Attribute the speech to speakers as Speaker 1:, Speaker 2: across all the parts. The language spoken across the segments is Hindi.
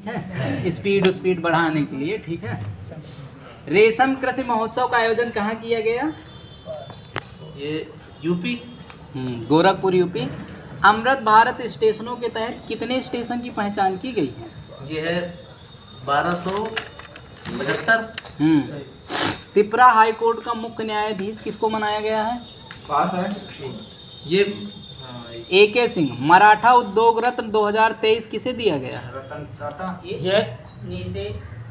Speaker 1: है, स्पीड बढ़ाने के लिए, ठीक है। रेशम कृषि महोत्सव का आयोजन कहाँ किया गया?
Speaker 2: ये यूपी,
Speaker 1: गोरखपुर यूपी। अमृत भारत स्टेशनों के तहत कितने स्टेशन की पहचान की गई है?
Speaker 2: ये है 1275।
Speaker 1: त्रिपुरा हाई कोर्ट का मुख्य न्यायाधीश किसको बनाया गया है?
Speaker 2: पास है ये
Speaker 1: AK सिंह। मराठा उद्योग रत्न 2023 किसे दिया गया है?
Speaker 2: रतन टाटा।
Speaker 3: ये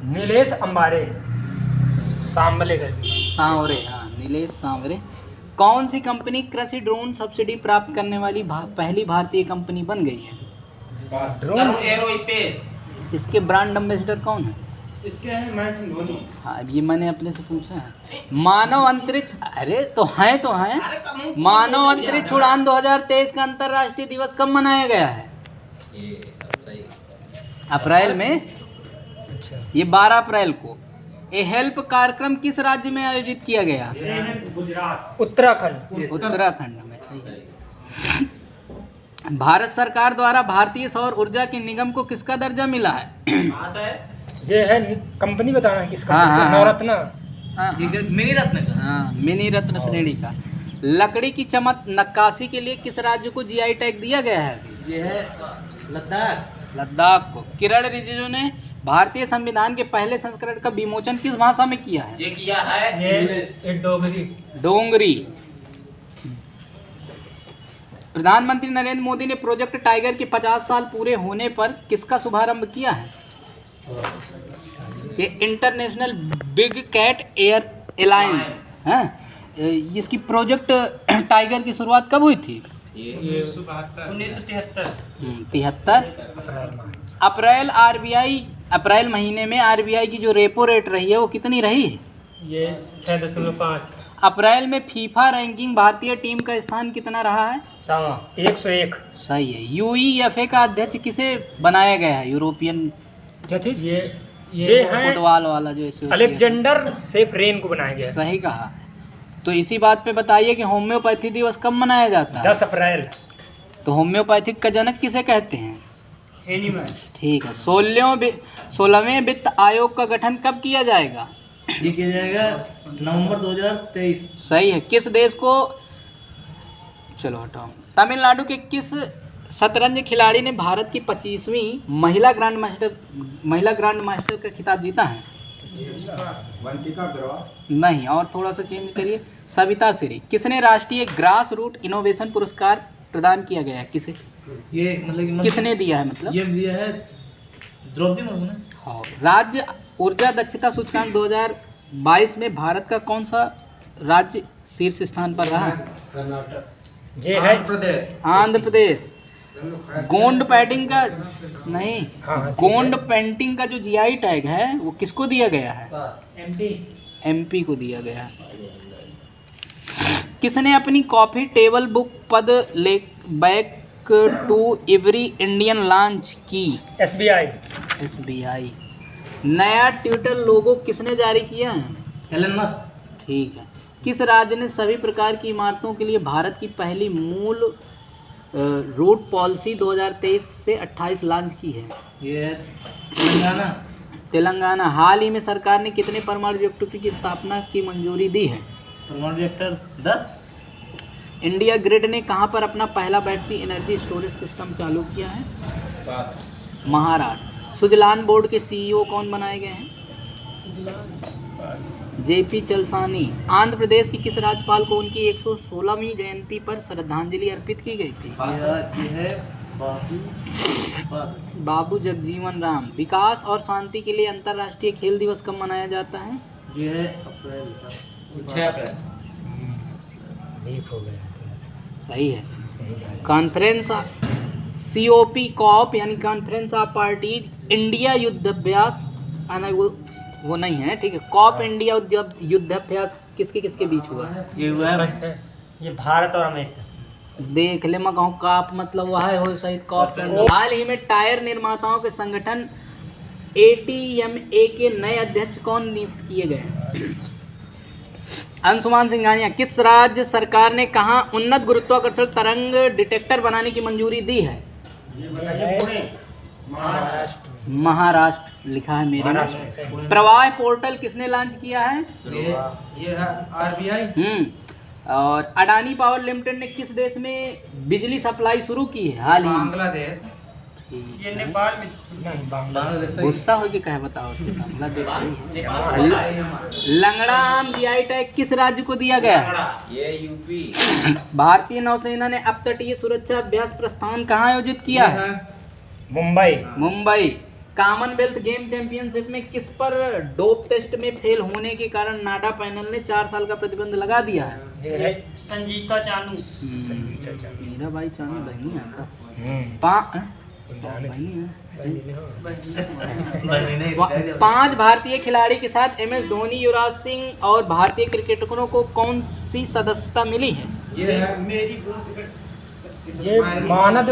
Speaker 3: नीलेश अंबारे सांबले करके।
Speaker 1: सांवरे, हाँ, नीलेश सांवरे। कौन सी कंपनी कृषि ड्रोन सब्सिडी प्राप्त करने वाली पहली भारतीय कंपनी बन गई है?
Speaker 3: Drone
Speaker 2: aerospace.
Speaker 1: इसके ब्रांड एम्बेसडर कौन है?
Speaker 2: इसके हैं महेंद्र सिंह धोनी।
Speaker 1: हाँ, ये मैंने अपने से पूछा है। मानव अंतरिक्ष, अरे तो हैं मानव अंतरिक्ष उड़ान 2023 का अंतर्राष्ट्रीय दिवस कब मनाया गया है? अप्रैल में। ये 12 अप्रैल को। ए हेल्प कार्यक्रम किस राज्य में आयोजित किया गया?
Speaker 2: गुजरात,
Speaker 3: उत्तराखंड
Speaker 1: में। भारत सरकार द्वारा भारतीय सौर ऊर्जा के निगम को किसका दर्जा मिला है?
Speaker 3: ये है कंपनी बताना है किसका?
Speaker 1: हाँ,
Speaker 3: नवरत्न।
Speaker 2: मिनी रत्न का।
Speaker 1: हाँ, मिनी रत्न श्रेणी का। लकड़ी की चमक नक्काशी के लिए किस राज्य को GI टैग दिया गया है?
Speaker 2: ये है
Speaker 1: लद्दाख को। किरण रिजिजू ने भारतीय संविधान के पहले संस्करण का विमोचन किस भाषा में किया है?
Speaker 2: ये किया है
Speaker 3: ये
Speaker 1: डोंगरी। प्रधानमंत्री नरेंद्र मोदी ने प्रोजेक्ट टाइगर के 50 साल पूरे होने पर किसका शुभारंभ किया है? ये international big cat air alliance है। इसकी प्रोजेक्ट टाइगर की शुरुआत कब हुई थी?
Speaker 3: 1973।
Speaker 1: अप्रैल महीने में RBI की जो रेपो रेट रही है वो कितनी रही?
Speaker 3: ये 6.5।
Speaker 1: अप्रैल में फीफा रैंकिंग भारतीय टीम का स्थान कितना रहा है?
Speaker 3: 101।
Speaker 1: सही है। UEFA का अध्यक्ष किसे बनाया गया है? यूरोपियन
Speaker 3: क्या चीज? ये है
Speaker 1: फुटबॉल वाला जो एसोसिएशन।
Speaker 3: अलेक्जेंडर सेफरेन को बनाया गया।
Speaker 1: सही कहा। तो इसी बात पे बताइए कि होम्योपैथी दिवस कब मनाया जाता है?
Speaker 3: 10 अप्रैल।
Speaker 1: तो होम्योपैथिक का जनक किसे कहते हैं?
Speaker 3: एनिमल।
Speaker 1: ठीक है। 16वें वित्त आयोग का गठन कब किया जाएगा?
Speaker 2: ये किया जाएगा नवंबर 2023।
Speaker 1: सही है। किस देश को, चलो हटाओ, तमिलनाडु के किस शतरंज खिलाड़ी ने भारत की 25वीं महिला ग्रैंड मास्टर का खिताब जीता है?
Speaker 2: वंतिका अग्रवाल।
Speaker 1: नहीं, और थोड़ा सा चेंज करिए। सविता श्री। किसने राष्ट्रीय ग्रास रूट इनोवेशन पुरस्कार प्रदान किया गया है? किसे?
Speaker 2: ये मतलब
Speaker 1: किसने दिया है मतलब?
Speaker 2: ये दिया है द्रौपदी मुर्मू ने।
Speaker 1: हाँ। राज्य ऊर्जा दक्षता सूचकांक 2022 में भारत का कौन सा राज्य शीर्ष स्थान पर रहा?
Speaker 3: कर्नाटक। ये है
Speaker 1: आंध्र प्रदेश। गोंड पेंटिंग का नहीं, गोंड पेंटिंग का जो GI टैग है वो किसको दिया गया है? MP को दिया गया है। किसने अपनी कॉफी टेबल बुक पद back to every Indian launch की? SBI। नया ट्विटर लोगो किसने जारी किया है?
Speaker 2: Elon Musk.
Speaker 1: ठीक है। किस राज्य ने सभी प्रकार की इमारतों के लिए भारत की पहली मूल रूट पॉलिसी 2023 से 28 लॉन्च की है?
Speaker 2: ये
Speaker 1: तेलंगाना। हाल ही में सरकार ने कितने परमाणु रिएक्टर की स्थापना की मंजूरी दी है?
Speaker 2: परमाणु रिएक्टर 10।
Speaker 1: इंडिया ग्रिड ने कहां पर अपना पहला बैटरी एनर्जी स्टोरेज सिस्टम चालू किया है? महाराष्ट्र। सुजलान बोर्ड के CEO कौन बनाए गए हैं? JP चलसानी। आंध्र प्रदेश के किस राज्यपाल को उनकी 116वीं जयंती पर श्रद्धांजलि अर्पित की गई थी?
Speaker 2: ये है
Speaker 1: बाबू जगजीवन राम। विकास और शांति के लिए अंतर्राष्ट्रीय खेल दिवस कब मनाया जाता है?
Speaker 2: ये है 6 अप्रैल।
Speaker 1: सही है। कॉन्फ्रेंस COP यानी कॉन्फ्रेंस ऑफ पार्टीज इंडिया युद्धाभ्यास, वो नहीं है, ठीक है। COP इंडिया युद्धाभ्यास किसके किसके बीच हुआ है?
Speaker 2: ये हुआ है ये भारत और अमेरिका।
Speaker 1: देख ले, मैं कहूँ काप मतलब वह हो सही COP। हाल ही में टायर निर्माताओं के संगठन ATMA के नए अध्यक्ष कौन नियुक्त किए गए? अंशुमान सिंघानिया। किस राज्य सरकार ने कहाँ उन्नत गुरुत्वाकर्षण तरंग डिटेक्टर बनाने की मंजूरी दी है?
Speaker 3: महाराष्ट्र
Speaker 1: महाराष्ट्र लिखा है मेरे
Speaker 3: महाराष्ट्र
Speaker 1: में।
Speaker 3: से।
Speaker 1: प्रवाह पोर्टल किसने लॉन्च किया है?
Speaker 2: ये है RBI।
Speaker 1: और अडानी पावर लिमिटेड ने किस देश में बिजली सप्लाई शुरू की है हाल ही में?
Speaker 2: बांग्लादेश।
Speaker 3: ये नेपाल में नहीं, बांग्लादेश
Speaker 1: गुस्सा हो के कहे बताओ उसको, बांग्लादेश सही है। लंगड़ा आम जीआई टैग किस राज्य को दिया गया?
Speaker 2: ये यूपी।
Speaker 1: भारतीय नौसेना ने अपतटीय सुरक्षा अभ्यास प्रस्थान कहाँ आयोजित किया है?
Speaker 3: Mumbai.
Speaker 1: Mumbai. Commonwealth game championship में किस पर डोप टेस्ट में फेल होने के कारण नाडा पैनल ने 4 साल का प्रतिबंध लगा दिया है?
Speaker 3: ये है संजीता चानू।
Speaker 1: मेरा भाई चानू बहनी है आपका। बहनी है। 5 भारतीय खिलाड़ी के साथ MS धोनी, युवराज सिंह और भारतीय क्रिकेटरों को कौन सी सदस्यता मिली है?
Speaker 3: ये मानद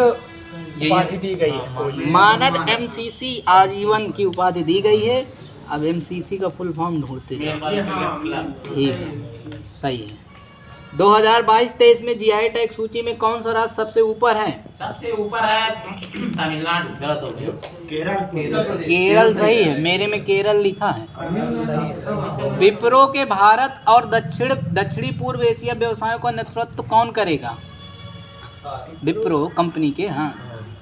Speaker 3: उपाधि दी गई है कोई।
Speaker 1: मानद MCC आजीवन की उपाधि दी गई है। अब MCC का फुल फॉर्म ढूंढते जाओ। ठीक है, सही है। 2022-23 में जीआई टैग सूची में कौन सा राज्य सबसे ऊपर है?
Speaker 2: सबसे ऊपर है तमिलनाडु। गलत हो गया।
Speaker 1: केरल सही है, मेरे में केरल लिखा है। विप्रो के भारत और दक्षिणी पूर्व एशिया व्यवसायों का नेतृत्व कौन करेगा? विप्रो कंपनी के, हाँ,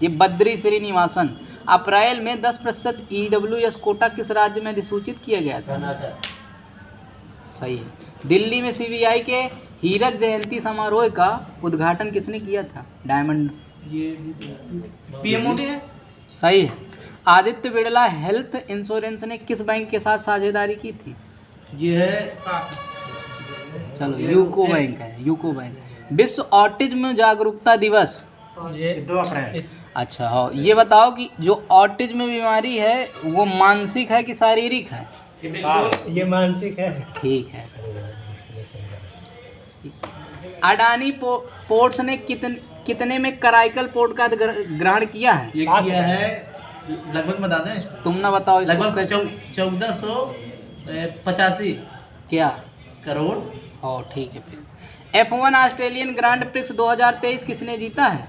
Speaker 1: ये बद्री श्रीनिवासन। अप्रैल में 10% EWS कोटा किस राज्य में अधिसूचित किया गया था? सही है। दिल्ली में CBI के हीरक जयंती समारोह का उद्घाटन किसने किया था? डायमंड
Speaker 2: PM मोदी है।
Speaker 1: सही है। आदित्य बिड़ला हेल्थ इंश्योरेंस ने किस बैंक के साथ साझेदारी की थी?
Speaker 2: ये है
Speaker 1: चलो, यूको बैंक है, यूको बैंक। विश्व ऑटिज्म जागरूकता दिवस
Speaker 3: ये
Speaker 2: 2 अप्रैल।
Speaker 1: अच्छा, हाँ, ये बताओ कि जो ऑटिज्म बीमारी है वो मानसिक है कि शारीरिक है?
Speaker 3: ये मानसिक है।
Speaker 1: ठीक है। अडानी पोर्ट्स ने कितने में कराइकल पोर्ट का ग्रहण किया है?
Speaker 2: ये किया है लगभग बता दें।
Speaker 1: तुम ना बताओ इसको।
Speaker 2: लगभग 1485
Speaker 1: क्या
Speaker 2: करोड़।
Speaker 1: हाँ, ठीक है। फिर F1 ऑस्ट्रेलियन ग्रांड प्रिक्स 2023 किसने जीता है?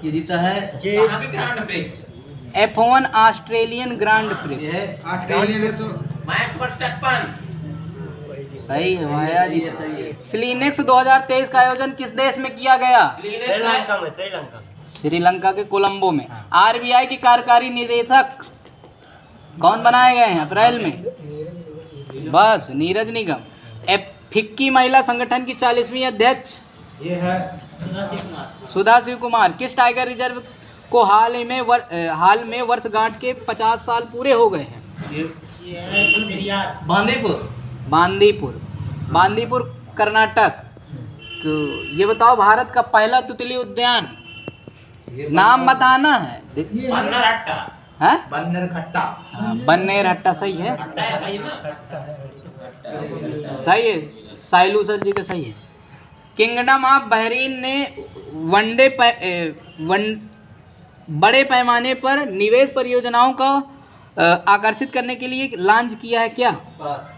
Speaker 2: ये जीता है
Speaker 3: ये
Speaker 2: grand prix.
Speaker 1: F1 Australian grand prix.
Speaker 2: ये है ऑस्ट्रेलिया में तो मैक्स वर्स्टैपेन।
Speaker 1: सही है माया जी।
Speaker 2: ये सही है।
Speaker 1: स्लीनेक्स 2023 का आयोजन किस देश में किया गया?
Speaker 2: श्रीलंका में। श्रीलंका।
Speaker 1: श्रीलंका के कोलंबो में। RBI के कार्यकारी निदेशक कौन बनाए गए हैं अप्रैल में? बस नीरज निगम। फिक्की महिला संगठन की 40वीं अध्यक्ष
Speaker 2: ये है
Speaker 1: सुधा शिव कुमार। किस टाइगर रिजर्व को हाल में वर्षगांठ के 50 साल पूरे हो गए हैं?
Speaker 2: बांदीपुर।
Speaker 1: बांदीपुर कर्नाटक। तो ये बताओ, भारत का पहला तितली उद्यान नाम बताना है। हैं?
Speaker 2: बन्नेरघट्टा।
Speaker 1: हाँ, बन्नेरघट्टा सही है।
Speaker 2: सही ना?
Speaker 1: सही है, साइलू सर जी का सही है। किंगडम ऑफ बहरीन ने बड़े पैमाने पर निवेश परियोजनाओं का आकर्षित करने के लिए लॉन्च किया है क्या?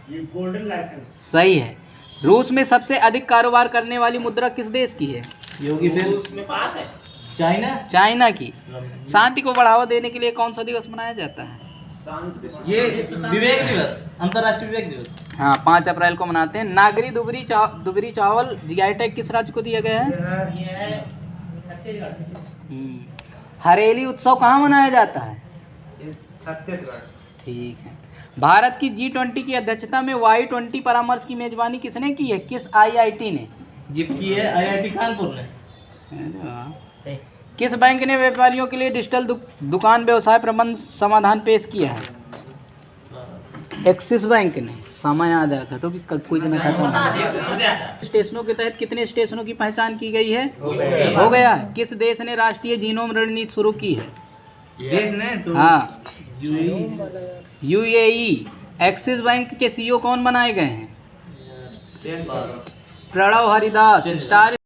Speaker 2: ये गोल्डन लाइसेंस।
Speaker 1: सही है। रूस में सबसे अधिक कारोबार करने वाली मुद्रा किस देश की है?
Speaker 2: योगी फिर उसमें पास है। चाइना।
Speaker 1: चाइना की। शांति को बढ़ावा देने के लिए कौन सा दिवस मनाया जाता है?
Speaker 2: ये विवेक दिवस, अंतर्राष्ट्रीय विवेक दिवस।
Speaker 1: हाँ, 5 अप्रैल को मनाते हैं। नागरी दुबरी चावल जीआई टैग किस राज्य को दिया गया है? हरेली उत्सव कहाँ मनाया जाता है?
Speaker 2: छत्तीसगढ़।
Speaker 1: ठीक है। भारत की G20 की अध्यक्षता में Y20 परामर्श की मेजबानी किसने की है? किस IIT ने?
Speaker 2: जिप की है IIT कानपुर ने।
Speaker 1: किस बैंक ने व्यापारियों के लिए डिजिटल दुकान व्यवसाय प्रबंध समाधान पेश किया है? एक्सिस बैंक ने। समय याद आया तो कि कुछ न खत्म। स्टेशनों के तहत कितने स्टेशनों की पहचान की गई है? हो गया। किस देश ने राष्ट्रीय जीनोम रणनीति शुरू की है?
Speaker 2: देश ने तो
Speaker 1: हाँ, UAE। एक्सिस बैंक के CEO कौन बनाए गए हैं? प्रणव हरिदास। स्टार